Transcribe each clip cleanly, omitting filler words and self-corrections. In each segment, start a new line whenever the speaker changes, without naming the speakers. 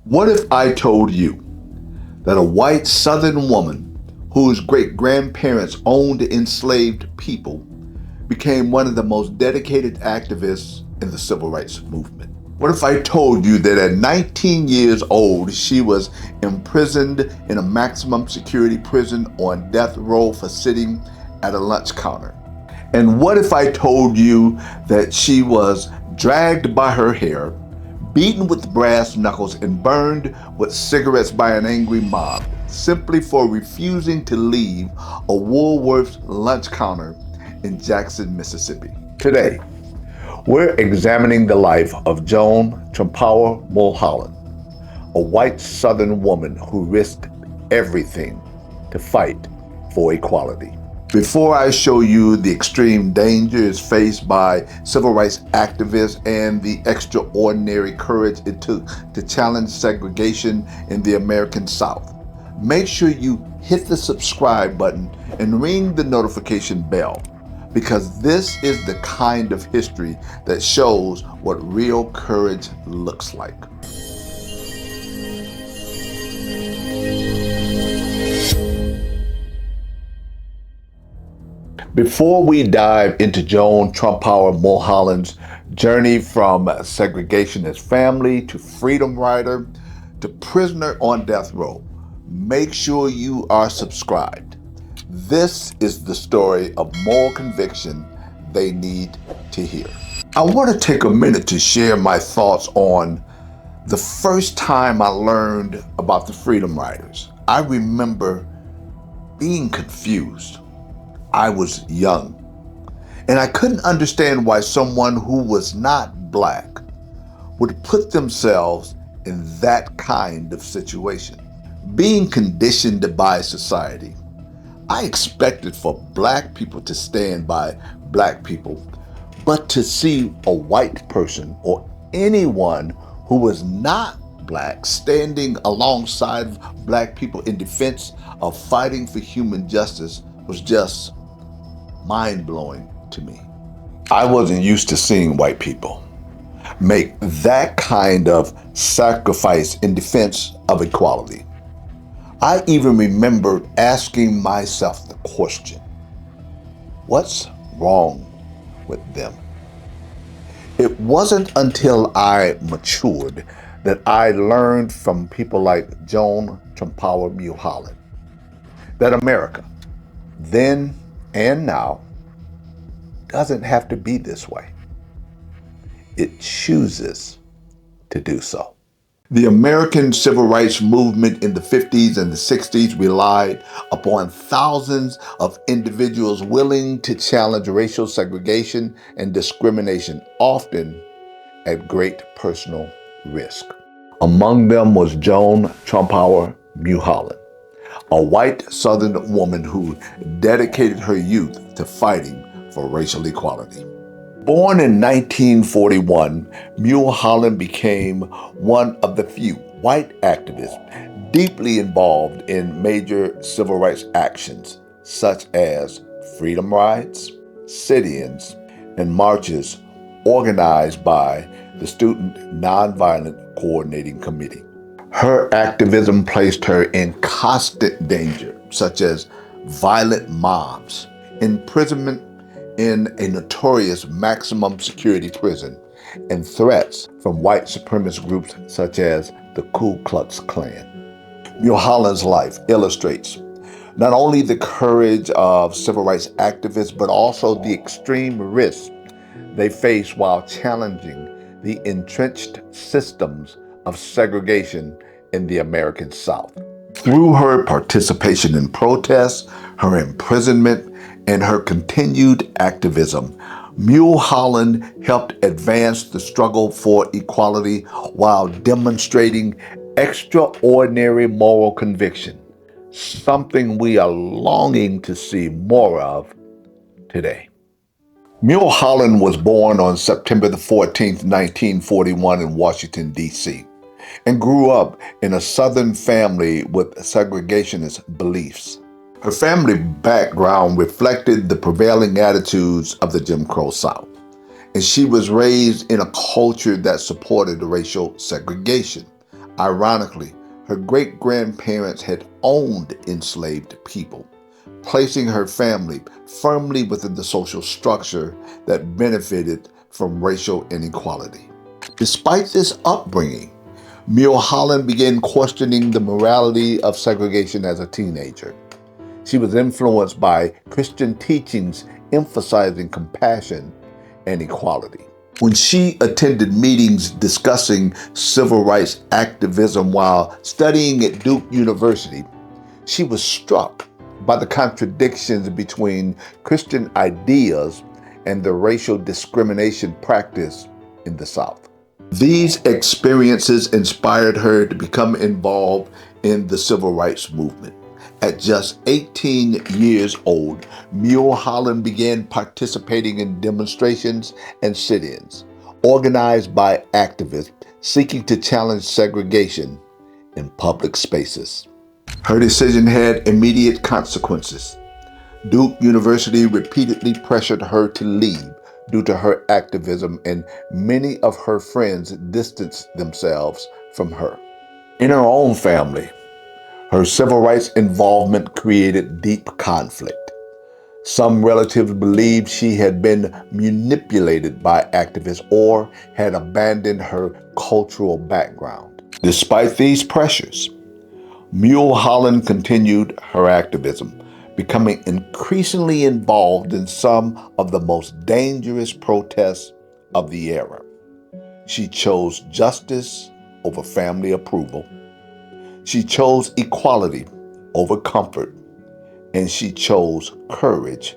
What if I told you that a white Southern woman whose great-grandparents owned enslaved people became one of the most dedicated activists in the civil rights movement? What if I told you that at 19 years old, she was imprisoned in a maximum security prison on death row for sitting at a lunch counter? And what if I told you that she was dragged by her hair, beaten with brass knuckles, and burned with cigarettes by an angry mob simply for refusing to leave a Woolworth lunch counter in Jackson, Mississippi? Today, we're examining the life of Joan Trumpauer Mulholland, a white Southern woman who risked everything to fight for equality. Before I show you the extreme dangers faced by civil rights activists and the extraordinary courage it took to challenge segregation in the American South, make sure you hit the subscribe button and ring the notification bell, because this is the kind of history that shows what real courage looks like. Before we dive into Joan Trumpauer Mulholland's journey from segregationist family to freedom rider to prisoner on death row, make sure you are subscribed. This is the story of moral conviction they need to hear. I want to take a minute to share my thoughts on the first time I learned about the Freedom Riders. I remember being confused. I was young, and I couldn't understand why someone who was not Black would put themselves in that kind of situation. Being conditioned by society, I expected for Black people to stand by Black people, but to see a white person or anyone who was not Black standing alongside Black people in defense of fighting for human justice was just mind-blowing to me. I wasn't used to seeing white people make that kind of sacrifice in defense of equality. I even remember asking myself the question, what's wrong with them? It wasn't until I matured that I learned from people like Joan Trumpauer Mulholland that America, then and now, doesn't have to be this way. It chooses to do so. The American civil rights movement in the 50s and the 60s relied upon thousands of individuals willing to challenge racial segregation and discrimination, often at great personal risk. Among them was Joan Trumpauer Mulholland, a white Southern woman who dedicated her youth to fighting for racial equality. Born in 1941, Mulholland became one of the few white activists deeply involved in major civil rights actions, such as freedom rides, sit-ins, and marches organized by the Student Nonviolent Coordinating Committee. Her activism placed her in constant danger, such as violent mobs, imprisonment in a notorious maximum security prison, and threats from white supremacist groups such as the Ku Klux Klan. Mulholland's life illustrates not only the courage of civil rights activists, but also the extreme risks they face while challenging the entrenched systems of segregation in the American South. Through her participation in protests, her imprisonment, and her continued activism, Mulholland helped advance the struggle for equality while demonstrating extraordinary moral conviction, something we are longing to see more of today. Mulholland was born on September the 14th, 1941 in Washington, D.C., and grew up in a Southern family with segregationist beliefs. Her family background reflected the prevailing attitudes of the Jim Crow South, and she was raised in a culture that supported racial segregation. Ironically, her great-grandparents had owned enslaved people, placing her family firmly within the social structure that benefited from racial inequality. Despite this upbringing, Mulholland began questioning the morality of segregation as a teenager. She was influenced by Christian teachings emphasizing compassion and equality. When she attended meetings discussing civil rights activism while studying at Duke University, she was struck by the contradictions between Christian ideas and the racial discrimination practiced in the South. These experiences inspired her to become involved in the civil rights movement. At just 18 years old, Mulholland began participating in demonstrations and sit-ins, organized by activists seeking to challenge segregation in public spaces. Her decision had immediate consequences. Duke University repeatedly pressured her to leave due to her activism, and many of her friends distanced themselves from her. In her own family, her civil rights involvement created deep conflict. Some relatives believed she had been manipulated by activists or had abandoned her cultural background. Despite these pressures, Mulholland continued her activism, becoming increasingly involved in some of the most dangerous protests of the era. She chose justice over family approval. She chose equality over comfort. And she chose courage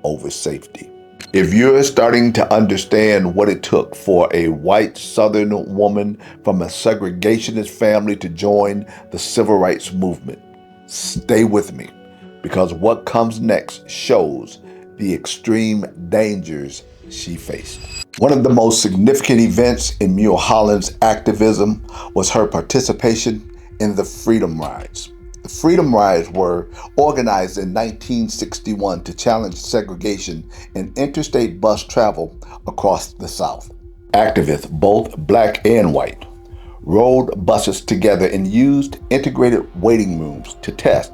over safety. If you're starting to understand what it took for a white Southern woman from a segregationist family to join the civil rights movement, stay with me, because what comes next shows the extreme dangers she faced. One of the most significant events in Mulholland's activism was her participation in the Freedom Rides. The Freedom Rides were organized in 1961 to challenge segregation in interstate bus travel across the South. Activists, both black and white, rode buses together and used integrated waiting rooms to test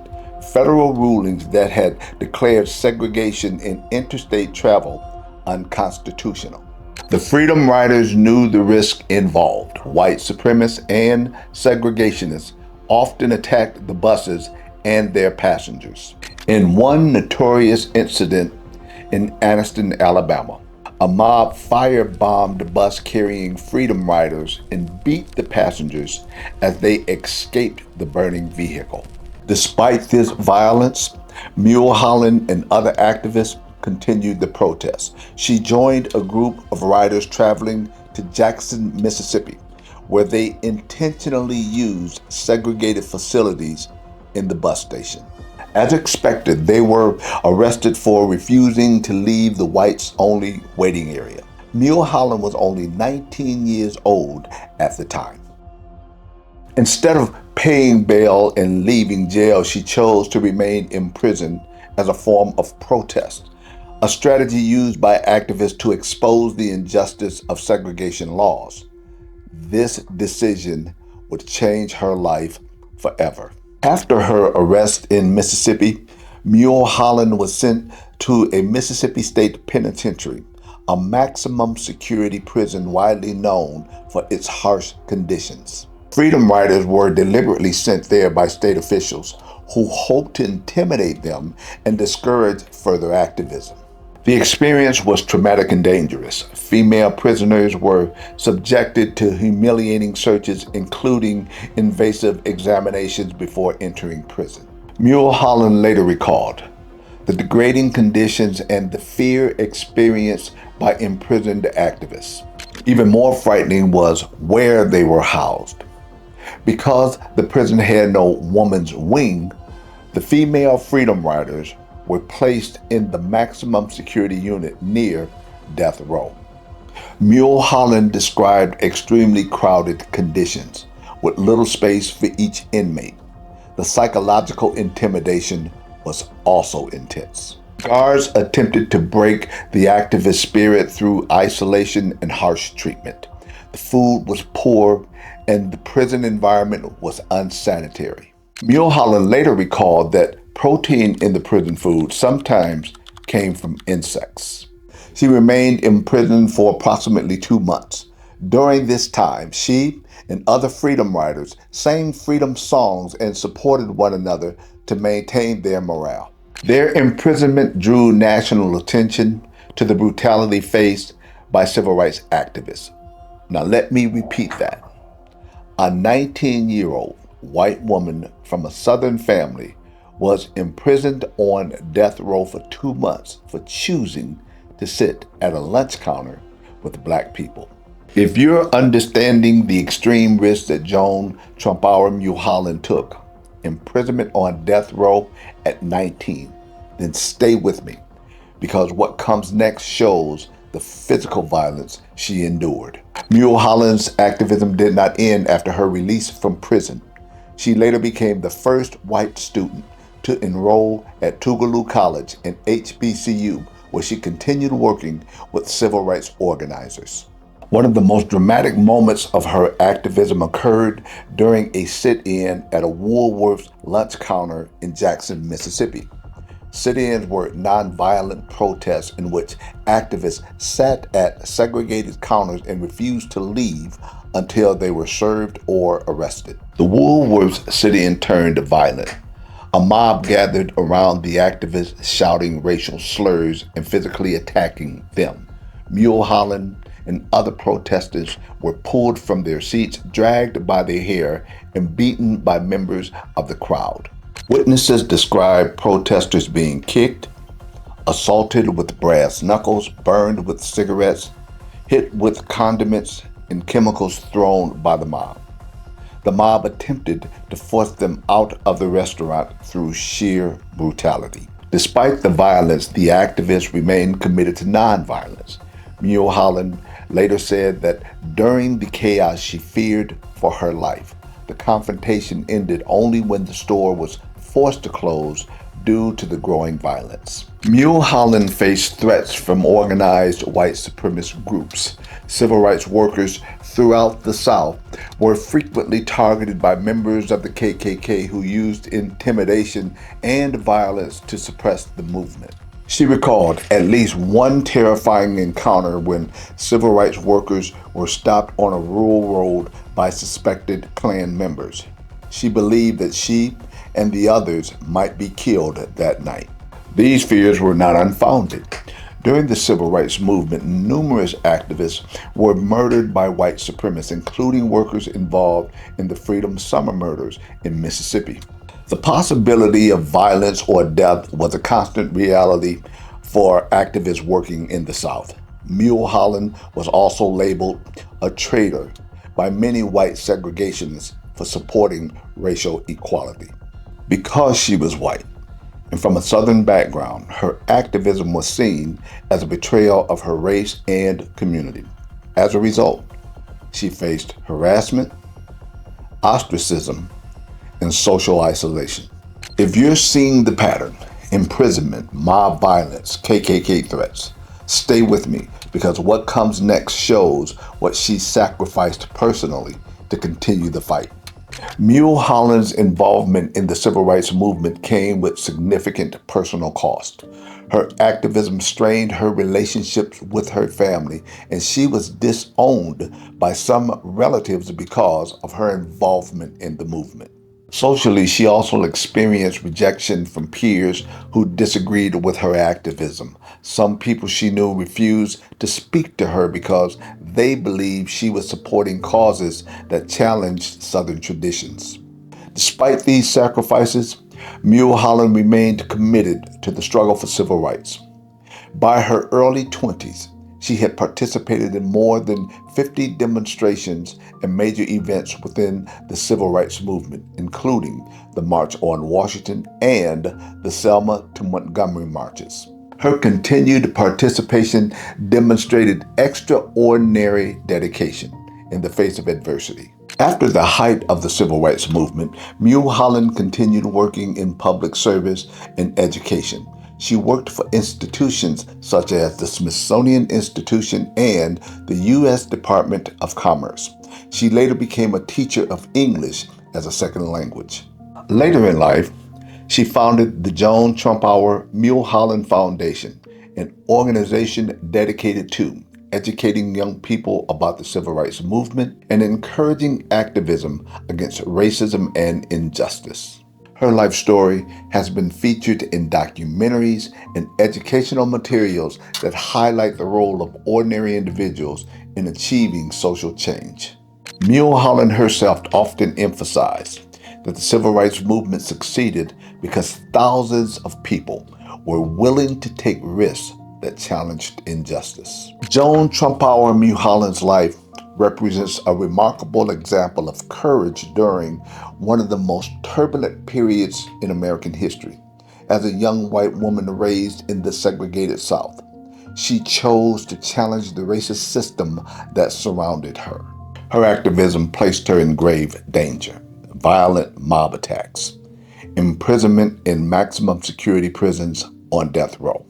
federal rulings that had declared segregation in interstate travel unconstitutional. The Freedom Riders knew the risk involved. White supremacists and segregationists often attacked the buses and their passengers. In one notorious incident in Anniston, Alabama, a mob firebombed a bus carrying Freedom Riders and beat the passengers as they escaped the burning vehicle. Despite this violence, Mulholland and other activists continued the protest. She joined a group of riders traveling to Jackson, Mississippi, where they intentionally used segregated facilities in the bus station. As expected, they were arrested for refusing to leave the whites-only waiting area. Mulholland was only 19 years old at the time. Instead of paying bail and leaving jail, she chose to remain in prison as a form of protest, a strategy used by activists to expose the injustice of segregation laws. This decision would change her life forever. After her arrest in Mississippi, Mulholland was sent to a Mississippi State Penitentiary, a maximum security prison widely known for its harsh conditions. Freedom Riders were deliberately sent there by state officials who hoped to intimidate them and discourage further activism. The experience was traumatic and dangerous. Female prisoners were subjected to humiliating searches, including invasive examinations before entering prison. Mulholland later recalled the degrading conditions and the fear experienced by imprisoned activists. Even more frightening was where they were housed. Because the prison had no woman's wing, the female Freedom Riders were placed in the maximum security unit near death row. Mulholland described extremely crowded conditions with little space for each inmate. The psychological intimidation was also intense. Guards attempted to break the activist spirit through isolation and harsh treatment. The food was poor, and the prison environment was unsanitary. Mulholland later recalled that protein in the prison food sometimes came from insects. She remained imprisoned for approximately 2 months. During this time, she and other freedom riders sang freedom songs and supported one another to maintain their morale. Their imprisonment drew national attention to the brutality faced by civil rights activists. Now, let me repeat that. A 19-year-old white woman from a Southern family was imprisoned on death row for 2 months for choosing to sit at a lunch counter with black people. If you're understanding the extreme risks that Joan Trumpauer Mulholland took, imprisonment on death row at 19, then stay with me, because what comes next shows the physical violence she endured. Mulholland's activism did not end after her release from prison. She later became the first white student to enroll at Tougaloo College and HBCU, where she continued working with civil rights organizers. One of the most dramatic moments of her activism occurred during a sit-in at a Woolworth lunch counter in Jackson, Mississippi. Sit-ins were nonviolent protests in which activists sat at segregated counters and refused to leave until they were served or arrested. The Woolworth sit-in turned violent. A mob gathered around the activists, shouting racial slurs and physically attacking them. Mulholland and other protesters were pulled from their seats, dragged by their hair, and beaten by members of the crowd. Witnesses described protesters being kicked, assaulted with brass knuckles, burned with cigarettes, hit with condiments and chemicals thrown by the mob. The mob attempted to force them out of the restaurant through sheer brutality. Despite the violence, the activists remained committed to nonviolence. Mulholland later said that during the chaos she feared for her life. The confrontation ended only when the store was forced to close due to the growing violence. Mulholland faced threats from organized white supremacist groups. Civil rights workers throughout the South were frequently targeted by members of the KKK who used intimidation and violence to suppress the movement. She recalled at least one terrifying encounter when civil rights workers were stopped on a rural road by suspected Klan members. She believed that she and the others might be killed that night. These fears were not unfounded. During the civil rights movement, numerous activists were murdered by white supremacists, including workers involved in the Freedom Summer murders in Mississippi. The possibility of violence or death was a constant reality for activists working in the South. Mulholland was also labeled a traitor by many white segregationists for supporting racial equality. Because she was white and from a Southern background, her activism was seen as a betrayal of her race and community. As a result, she faced harassment, ostracism, and social isolation. If you're seeing the pattern, imprisonment, mob violence, KKK threats, stay with me, because what comes next shows what she sacrificed personally to continue the fight. Mulholland's involvement in the civil rights movement came with significant personal cost. Her activism strained her relationships with her family, and she was disowned by some relatives because of her involvement in the movement. Socially, she also experienced rejection from peers who disagreed with her activism. Some people she knew refused to speak to her because they believed she was supporting causes that challenged Southern traditions. Despite these sacrifices, Mulholland remained committed to the struggle for civil rights. By her early 20s, she had participated in more than 50 demonstrations and major events within the civil rights movement, including the March on Washington and the Selma to Montgomery marches. Her continued participation demonstrated extraordinary dedication in the face of adversity. After the height of the civil rights movement, Mulholland continued working in public service and education. She worked for institutions such as the Smithsonian Institution and the U.S. Department of Commerce. She later became a teacher of English as a second language. Later in life, she founded the Joan Trumpauer Mulholland Foundation, an organization dedicated to educating young people about the civil rights movement and encouraging activism against racism and injustice. Her life story has been featured in documentaries and educational materials that highlight the role of ordinary individuals in achieving social change. Mulholland herself often emphasized that the civil rights movement succeeded because thousands of people were willing to take risks that challenged injustice. Joan Trumpauer Mulholland's life represents a remarkable example of courage during one of the most turbulent periods in American history. As a young white woman raised in the segregated South, she chose to challenge the racist system that surrounded her. Her activism placed her in grave danger: violent mob attacks, imprisonment in maximum security prisons on death row,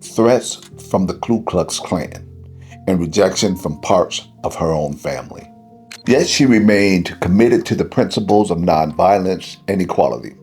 threats from the Ku Klux Klan, and rejection from parts of her own family. Yet she remained committed to the principles of nonviolence and equality.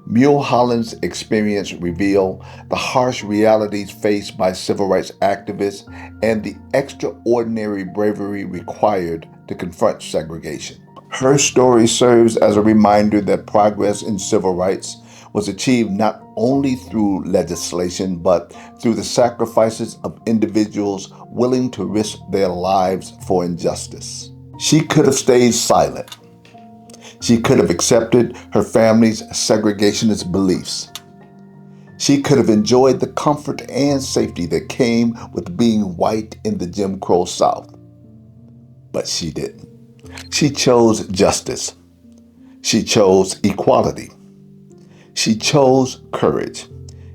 Mulholland's experience revealed the harsh realities faced by civil rights activists and the extraordinary bravery required to confront segregation. Her story serves as a reminder that progress in civil rights was achieved not only through legislation, but through the sacrifices of individuals willing to risk their lives for injustice. She could have stayed silent. She could have accepted her family's segregationist beliefs. She could have enjoyed the comfort and safety that came with being white in the Jim Crow South. But she didn't. She chose justice. She chose equality. She chose courage.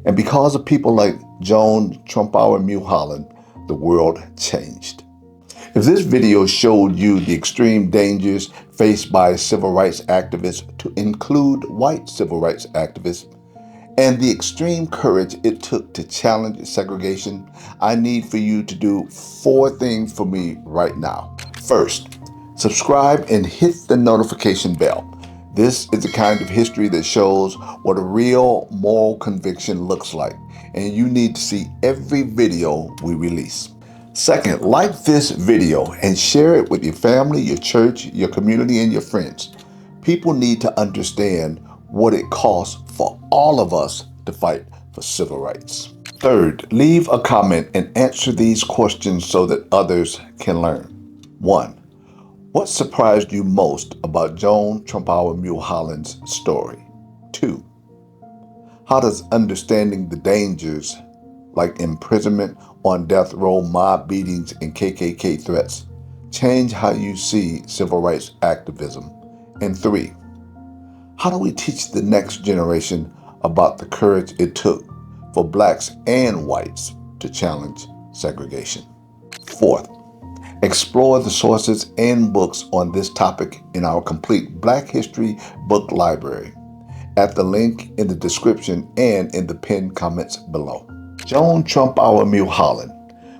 And because of people like Joan Trumpauer Mulholland, the world changed. If this video showed you the extreme dangers faced by civil rights activists, to include white civil rights activists, and the extreme courage it took to challenge segregation, I need for you to do 4 things for me right now. First, subscribe and hit the notification bell. This is the kind of history that shows what a real moral conviction looks like, and you need to see every video we release. Second, like this video and share it with your family, your church, your community, and your friends. People need to understand what it costs for all of us to fight for civil rights. Third, leave a comment and answer these questions so that others can learn. 1. What surprised you most about Joan Trumpauer Mulholland's story? 2. How does understanding the dangers like imprisonment on death row, mob beatings, and KKK threats change how you see civil rights activism? And 3. How do we teach the next generation about the courage it took for blacks and whites to challenge segregation? 4th, explore the sources and books on this topic in our complete Black History book library at the link in the description and in the pinned comments below. Joan Trumpauer Mulholland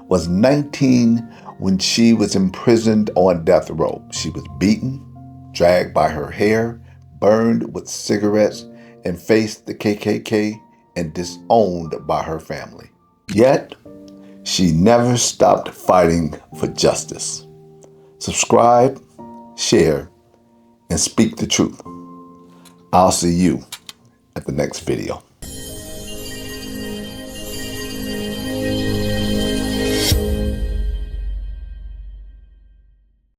was 19 when she was imprisoned on death row. She was beaten, dragged by her hair, burned with cigarettes, and faced the KKK and disowned by her family. Yet, she never stopped fighting for justice. Subscribe, share, and speak the truth. I'll see you at the next video.